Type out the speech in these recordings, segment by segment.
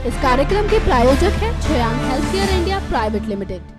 इस कार्यक्रम के प्रायोजक है छयान हेल्थकेयर इंडिया प्राइवेट लिमिटेड।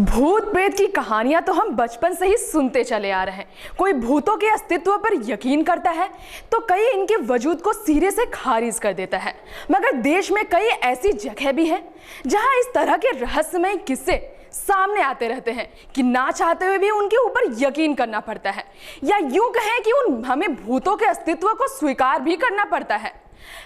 भूत प्रेत की कहानियां तो हम बचपन से ही सुनते चले आ रहे हैं। कोई भूतों के अस्तित्व पर यकीन करता है तो कई इनके वजूद को सिरे से खारिज कर देता है। मगर देश में कई ऐसी जगह भी हैं जहां इस तरह के रहस्यमय किस्से सामने आते रहते हैं कि ना चाहते हुए भी उनके ऊपर यकीन करना पड़ता है, या यूं कहें कि हमें भूतों के अस्तित्व को स्वीकार भी करना पड़ता है।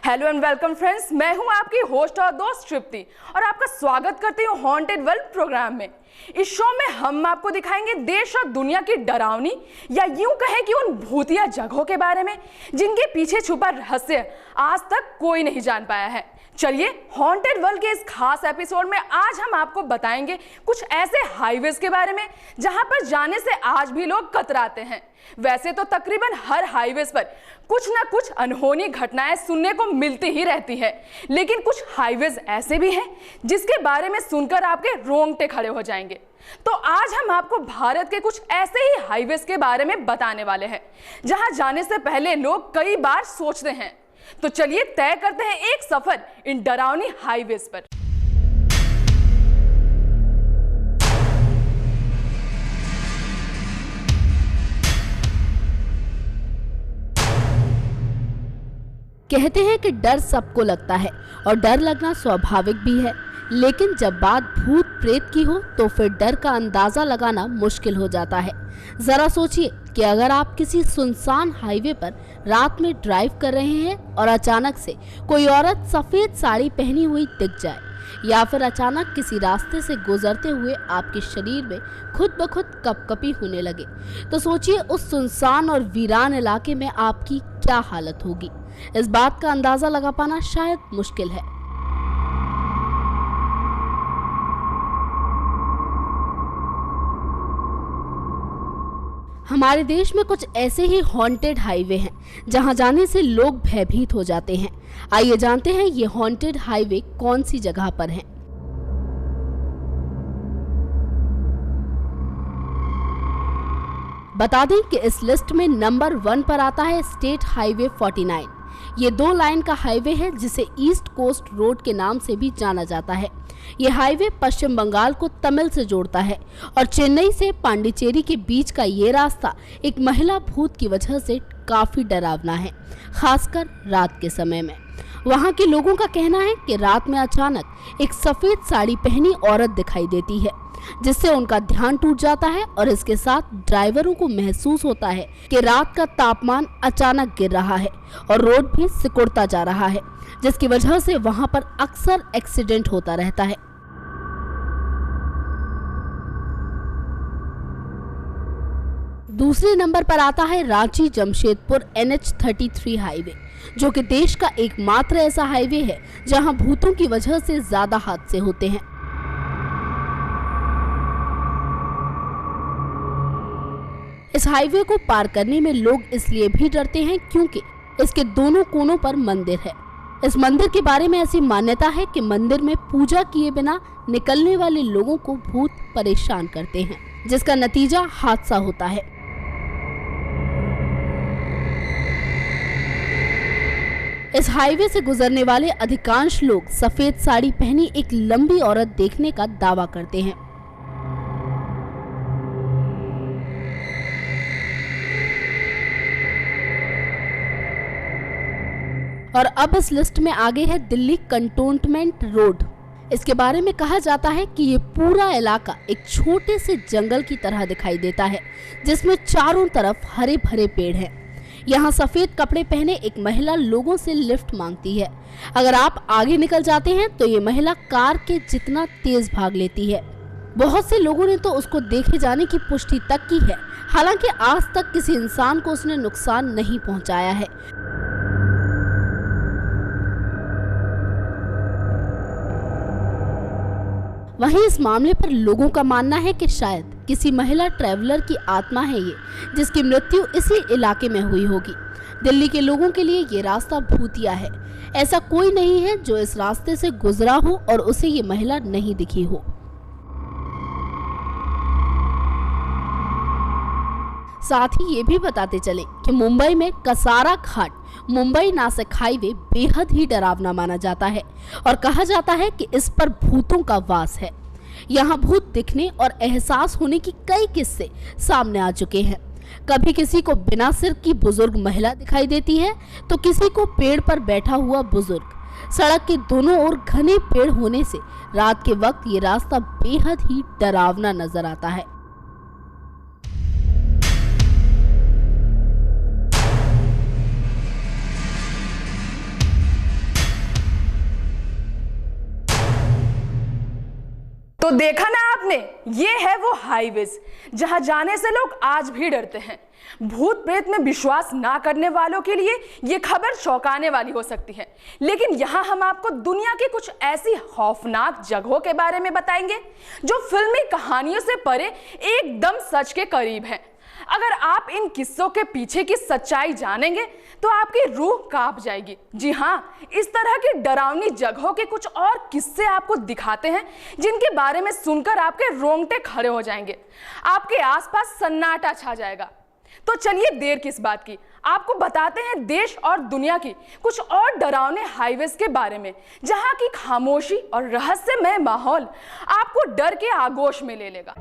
हेलो एंड वेलकम फ्रेंड्स, मैं हूं आपकी होस्ट और दोस्त तृप्ति और आपका स्वागत करती हूं हॉन्टेड वर्ल्ड प्रोग्राम में। इस शो में हम आपको दिखाएंगे देश और दुनिया की डरावनी या यूं कहें कि उन भूतिया जगहों के बारे में जिनके पीछे छुपा रहस्य आज तक कोई नहीं जान पाया है। चलिए हॉन्टेड वर्ल्ड के इस खास एपिसोड में आज हम आपको बताएंगे कुछ ऐसे हाईवेज के बारे में जहां पर जाने से आज भी लोग कतराते हैं। वैसे तो तकरीबन हर हाईवेज पर कुछ ना कुछ अनहोनी घटनाएं सुनने को मिलती ही रहती है, लेकिन कुछ हाईवेज ऐसे भी हैं जिसके बारे में सुनकर आपके रोंगटे खड़े हो जाएंगे। तो आज हम आपको भारत के कुछ ऐसे ही हाईवेज के बारे में बताने वाले हैं जहां जाने से पहले लोग कई बार सोचते हैं। तो चलिए तय करते हैं एक सफर इन डरावनी हाईवेज पर। कहते हैं कि डर सबको लगता है और डर लगना स्वाभाविक भी है, लेकिन जब बात भूत प्रेत की हो तो फिर डर का अंदाजा लगाना मुश्किल हो जाता है। जरा सोचिए कि अगर आप किसी सुनसान हाईवे पर रात में ड्राइव कर रहे हैं और अचानक से कोई औरत सफेद साड़ी पहनी हुई दिख जाए, या फिर अचानक किसी रास्ते से गुजरते हुए आपके शरीर में खुद ब खुद कपकपी होने लगे, तो सोचिए उस सुनसान और वीरान इलाके में आपकी क्या हालत होगी। इस बात का अंदाजा लगा पाना शायद मुश्किल है। हमारे देश में कुछ ऐसे ही हॉन्टेड हाईवे हैं जहां जाने से लोग भयभीत हो जाते हैं। आइए जानते हैं ये हॉन्टेड हाईवे कौन सी जगह पर हैं। बता दें कि इस लिस्ट में नंबर 1 पर आता है स्टेट हाईवे 49। ये 2 लाइन का हाईवे है जिसे ईस्ट कोस्ट रोड के नाम से भी जाना जाता है। ये हाईवे पश्चिम बंगाल को तमिल से जोड़ता है और चेन्नई से पांडिचेरी के बीच का ये रास्ता एक महिला भूत की वजह से काफी डरावना है, खासकर रात के समय में। वहाँ के लोगों का कहना है कि रात में अचानक एक सफेद साड़ी पहनी औरत दिखाई देती है, जिससे उनका ध्यान टूट जाता है और इसके साथ ड्राइवरों को महसूस होता है कि रात का तापमान अचानक गिर रहा है और रोड भी सिकुड़ता जा रहा है, जिसकी वजह से वहां पर अक्सर एक्सीडेंट होता रहता है। दूसरे नंबर पर आता है रांची जमशेदपुर NH33 हाईवे, जो कि देश का एकमात्र ऐसा हाईवे है जहां भूतों की वजह से ज्यादा हादसे होते हैं। इस हाईवे को पार करने में लोग इसलिए भी डरते हैं क्योंकि इसके दोनों कोनों पर मंदिर है। इस मंदिर के बारे में ऐसी मान्यता है कि मंदिर में पूजा किए बिना निकलने वाले लोगों को भूत परेशान करते हैं, जिसका नतीजा हादसा होता है। इस हाईवे से गुजरने वाले अधिकांश लोग सफेद साड़ी पहनी एक लंबी औरत देखने का दावा करते हैं। और अब इस लिस्ट में आगे है दिल्ली कंटोनमेंट रोड। इसके बारे में कहा जाता है कि ये पूरा इलाका एक छोटे से जंगल की तरह दिखाई देता है, जिसमें चारों तरफ हरे भरे पेड़ हैं। यहाँ सफेद कपड़े पहने एक महिला लोगों से लिफ्ट मांगती है। अगर आप आगे निकल जाते हैं तो ये महिला कार के जितना तेज भाग लेती है। बहुत से लोगों ने तो उसको देखे जाने की पुष्टि तक की है, हालांकि आज तक किसी इंसान को उसने नुकसान नहीं पहुंचाया है। वहीं इस मामले पर लोगों का मानना है कि शायद किसी महिला ट्रैवलर की आत्मा है ये, जिसकी मृत्यु इसी इलाके में हुई होगी। दिल्ली के लोगों के लिए ये रास्ता भूतिया है। ऐसा कोई नहीं है जो इस रास्ते से गुजरा हो और उसे ये महिला नहीं दिखी हो। साथ ही ये भी बताते चले कि मुंबई में कसारा घाट मुंबई नासिक हाईवे बेहद ही डरावना माना जाता है और कहा जाता है कि इस पर भूतों का वास है। यहाँ भूत दिखने और एहसास होने की कई किस्से सामने आ चुके हैं। कभी किसी को बिना सिर की बुजुर्ग महिला दिखाई देती है, तो किसी को पेड़ पर बैठा हुआ बुजुर्ग। सड़क के दोनों ओर घने पेड़ होने से रात के वक्त ये रास्ता बेहद ही डरावना नजर आता है। तो देखा ना आपने, ये है वो हाईवेज जहां जाने से लोग आज भी डरते हैं। भूत प्रेत में विश्वास ना करने वालों के लिए ये खबर चौंकाने वाली हो सकती है, लेकिन यहाँ हम आपको दुनिया की कुछ ऐसी खौफनाक जगहों के बारे में बताएंगे जो फिल्मी कहानियों से परे एकदम सच के करीब हैं। अगर आप इन किस्सों के पीछे की सच्चाई जानेंगे तो आपकी रूह कांप जाएगी। जी हाँ, इस तरह की डरावनी जगहों के कुछ और किस्से आपको दिखाते हैं जिनके बारे में सुनकर आपके रोंगटे खड़े हो जाएंगे, आपके आसपास सन्नाटा छा जाएगा। तो चलिए देर किस बात की, आपको बताते हैं देश और दुनिया की कुछ और डरावने हाईवेज के बारे में जहां की खामोशी और रहस्यमय माहौल आपको डर के आगोश में ले लेगा।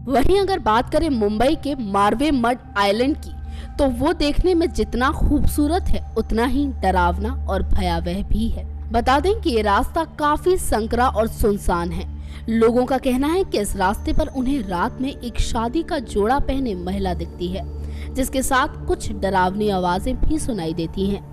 वहीं अगर बात करें मुंबई के मारवे मड आइलैंड की, तो वो देखने में जितना खूबसूरत है उतना ही डरावना और भयावह भी है। बता दें कि ये रास्ता काफी संकरा और सुनसान है। लोगों का कहना है कि इस रास्ते पर उन्हें रात में एक शादी का जोड़ा पहने महिला दिखती है, जिसके साथ कुछ डरावनी आवाजें भी सुनाई देती हैं।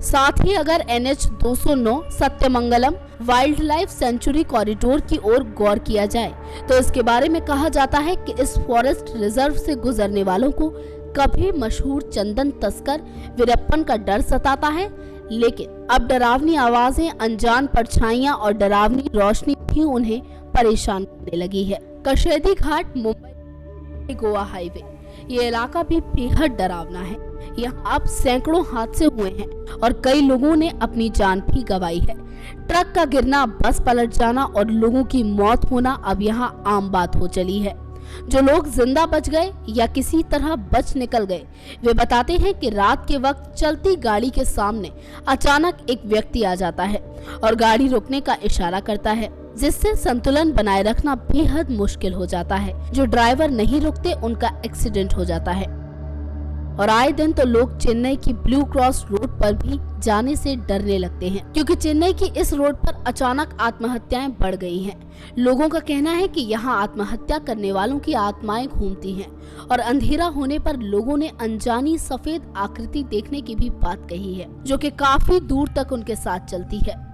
साथ ही अगर NH 209 Sathyamangalam wild life sanctuary corridor की ओर गौर किया जाए तो इसके बारे में कहा जाता है कि इस फॉरेस्ट रिजर्व से गुजरने वालों को कभी मशहूर चंदन तस्कर वीरप्पन का डर सताता है, लेकिन अब डरावनी आवाजें, अनजान परछाइयां और डरावनी रोशनी भी उन्हें परेशान करने लगी है। कशेदी घाट मुंबई गोवा हाईवे, ये इलाका भी बेहद डरावना है। यहाँ अब सैकड़ों हादसे हुए हैं और कई लोगों ने अपनी जान भी गंवाई है। ट्रक का गिरना, बस पलट जाना और लोगों की मौत होना अब यहाँ आम बात हो चली है। जो लोग जिंदा बच गए या किसी तरह बच निकल गए, वे बताते हैं कि रात के वक्त चलती गाड़ी के सामने अचानक एक व्यक्ति आ जाता है और गाड़ी रुकने का इशारा करता है, जिससे संतुलन बनाए रखना बेहद मुश्किल हो जाता है। जो ड्राइवर नहीं रुकते उनका एक्सीडेंट हो जाता है। और आए दिन तो लोग चेन्नई की ब्लू क्रॉस रोड पर भी जाने से डरने लगते हैं, क्योंकि चेन्नई की इस रोड पर अचानक आत्महत्याएं बढ़ गई हैं। लोगों का कहना है कि यहाँ आत्महत्या करने वालों की आत्माएं घूमती हैं और अंधेरा होने पर लोगों ने अनजानी सफेद आकृति देखने की भी बात कही है, जो कि काफी दूर तक उनके साथ चलती है।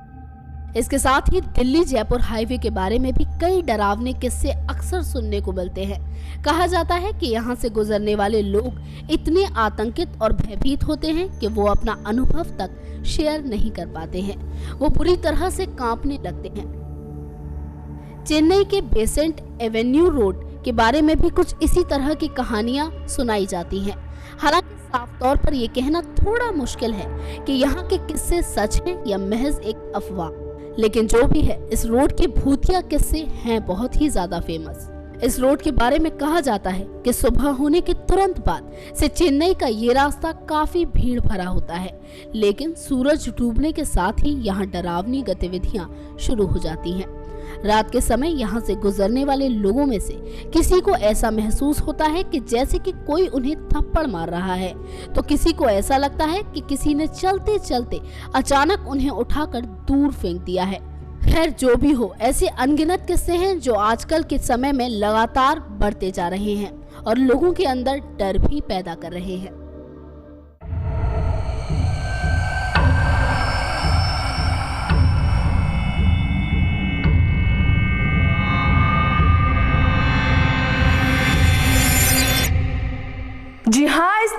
इसके साथ ही दिल्ली जयपुर हाईवे के बारे में भी कई डरावने किस्से अक्सर सुनने को मिलते हैं। कहा जाता है कि यहाँ से गुजरने वाले लोग इतने आतंकित और भयभीत होते हैं कि वो अपना अनुभव तक शेयर नहीं कर पाते हैं, वो पूरी तरह से कांपने लगते हैं। चेन्नई के बेसेंट एवेन्यू रोड के बारे में भी कुछ इसी तरह की कहानियां सुनाई जाती हैं। हालांकि साफ तौर पर यह कहना थोड़ा मुश्किल है कि यहाँ के किस्से सच हैं या महज एक अफवाह, लेकिन जो भी है, इस रोड के भूतिया किस्से हैं बहुत ही ज्यादा फेमस। इस रोड के बारे में कहा जाता है कि सुबह होने के तुरंत बाद से चेन्नई का ये रास्ता काफी भीड़ भरा होता है, लेकिन सूरज डूबने के साथ ही यहाँ डरावनी गतिविधियां शुरू हो जाती हैं। रात के समय यहाँ से गुजरने वाले लोगों में से किसी को ऐसा महसूस होता है कि जैसे कि कोई उन्हें थप्पड़ मार रहा है, तो किसी को ऐसा लगता है कि किसी ने चलते चलते अचानक उन्हें उठाकर दूर फेंक दिया है। खैर, जो भी हो, ऐसे अनगिनत किस्से हैं जो आजकल के समय में लगातार बढ़ते जा रहे हैं और लोगों के अंदर डर भी पैदा कर रहे हैं।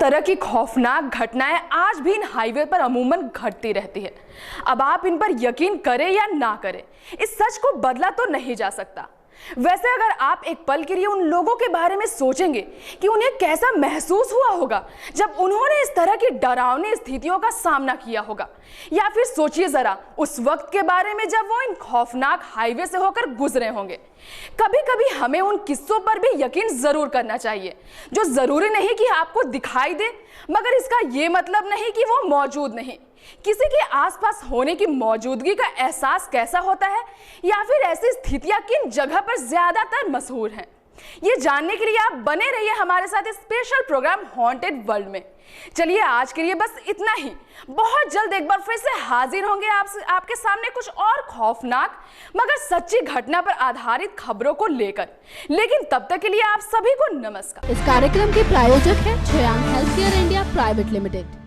तरह की खौफनाक घटनाएं आज भी इन हाईवे पर अमूमन घटती रहती है। अब आप इन पर यकीन करें या ना करें, इस सच को बदला तो नहीं जा सकता। वैसे अगर आप एक पल के लिए उन लोगों के बारे में सोचेंगे कि उन्हें कैसा महसूस हुआ होगा जब उन्होंने इस तरह की डरावनी स्थितियों का सामना किया होगा, या फिर सोचिए जरा उस वक्त के बारे में जब वो इन खौफनाक हाईवे से होकर गुजरे होंगे। कभी कभी हमें उन किस्सों पर भी यकीन जरूर करना चाहिए जो जरूरी नहीं कि आपको दिखाई दे, मगर इसका ये मतलब नहीं कि वो मौजूद नहीं। किसी के आसपास होने की मौजूदगी का एहसास कैसा होता है, या फिर ऐसी स्थितियां किन जगह पर ज्यादातर मशहूर हैं, ये जानने के लिए आप बने रहिए हमारे साथ इस स्पेशल प्रोग्राम हॉन्टेड वर्ल्ड में। चलिए आज के लिए बस इतना ही। बहुत जल्द एक बार फिर से हाजिर होंगे आपके सामने कुछ और खौफनाक मगर सच्ची घटना पर आधारित खबरों को लेकर। लेकिन तब तक के लिए आप सभी को नमस्कार। इस कार्यक्रम के प्रायोजक है छयान health care India private limited.